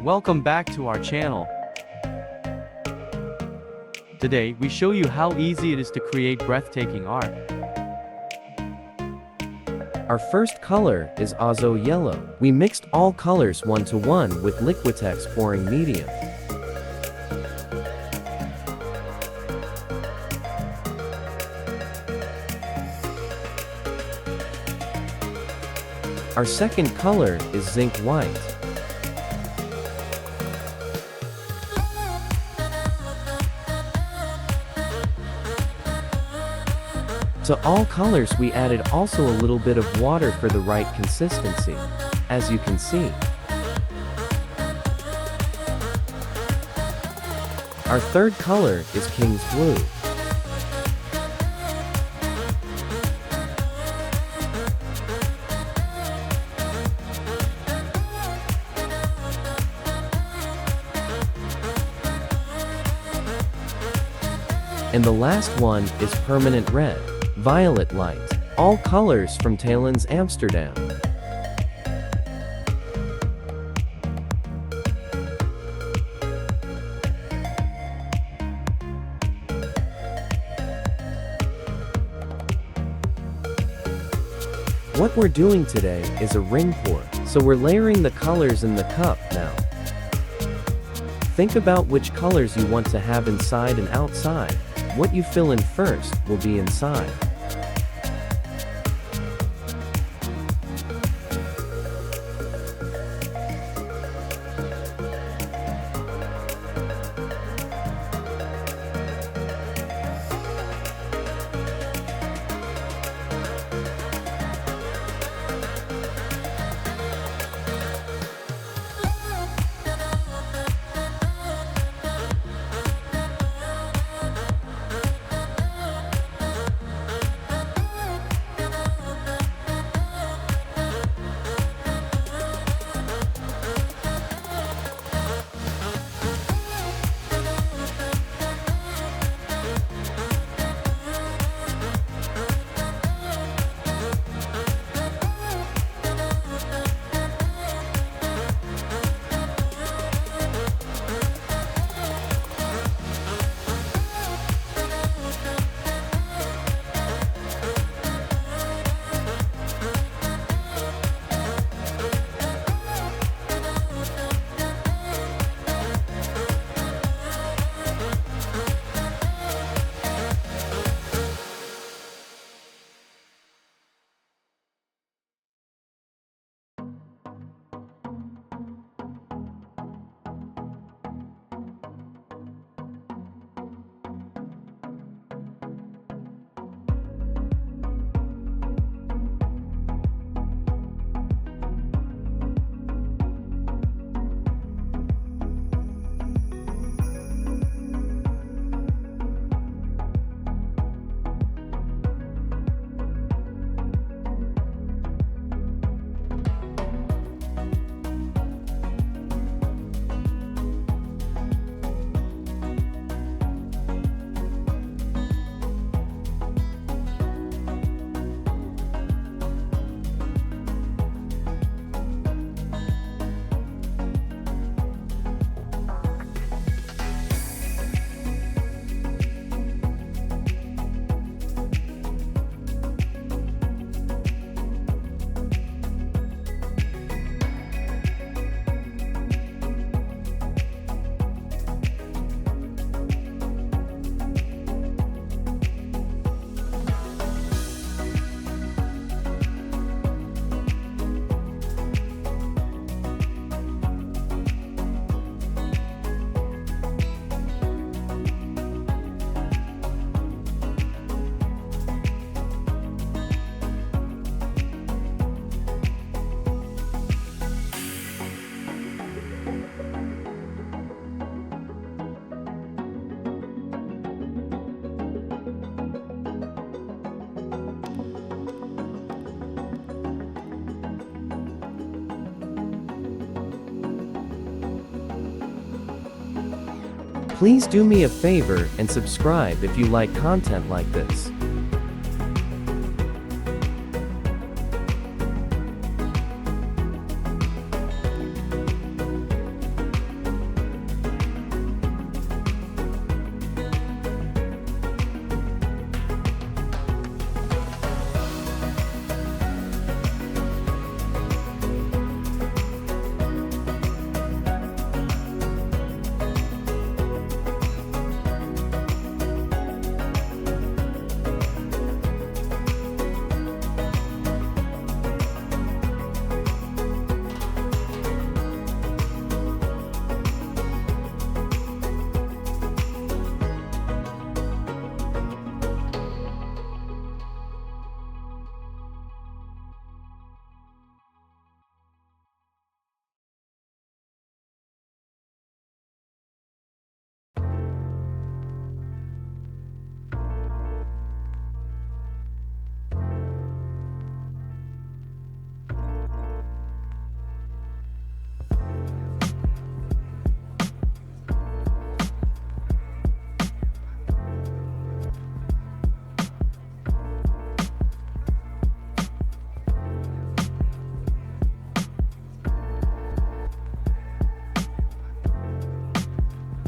Welcome back to our channel. Today, we show you how easy it is to create breathtaking art. Our first color is Azo Yellow. We mixed all colors 1:1 with liquitex pouring medium. Our second color is Zinc White. To all colors we added also a little bit of water for the right consistency, as you can see. Our third color is King's Blue. And the last one is Permanent Red. Violet Light. All colors from Talens Amsterdam. What we're doing today is a ring pour, so we're layering the colors in the cup now. Think about which colors you want to have inside and outside. What you fill in first will be inside. Please do me a favor and subscribe if you like content like this.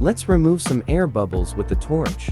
Let's remove some air bubbles with the torch.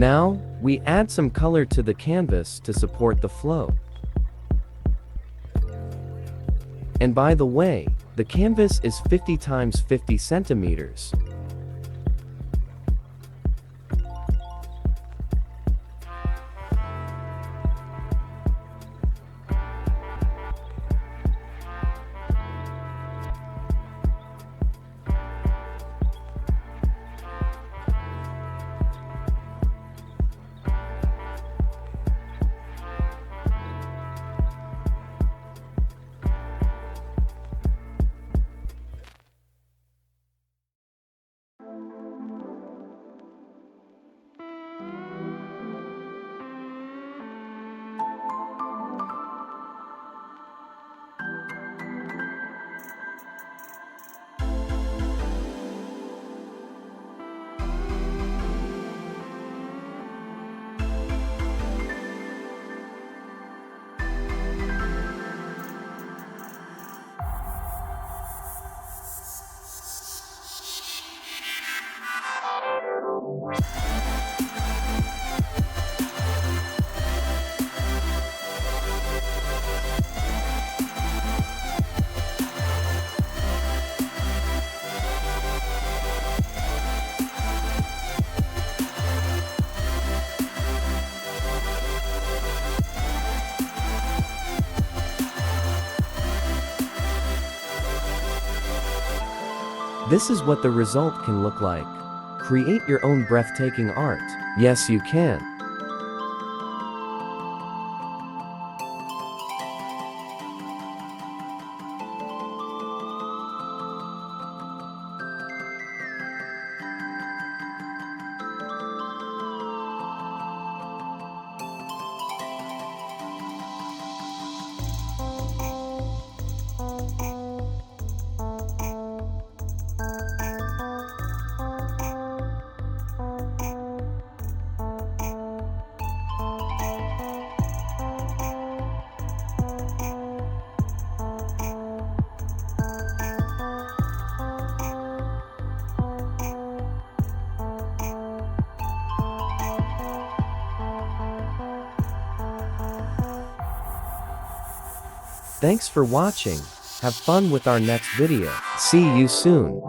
Now, we add some color to the canvas to support the flow. And by the way, the canvas is 50 times 50 centimeters. This is what the result can look like. Create your own breathtaking art. Yes, you can. Thanks for watching. Have fun with our next video. See you soon.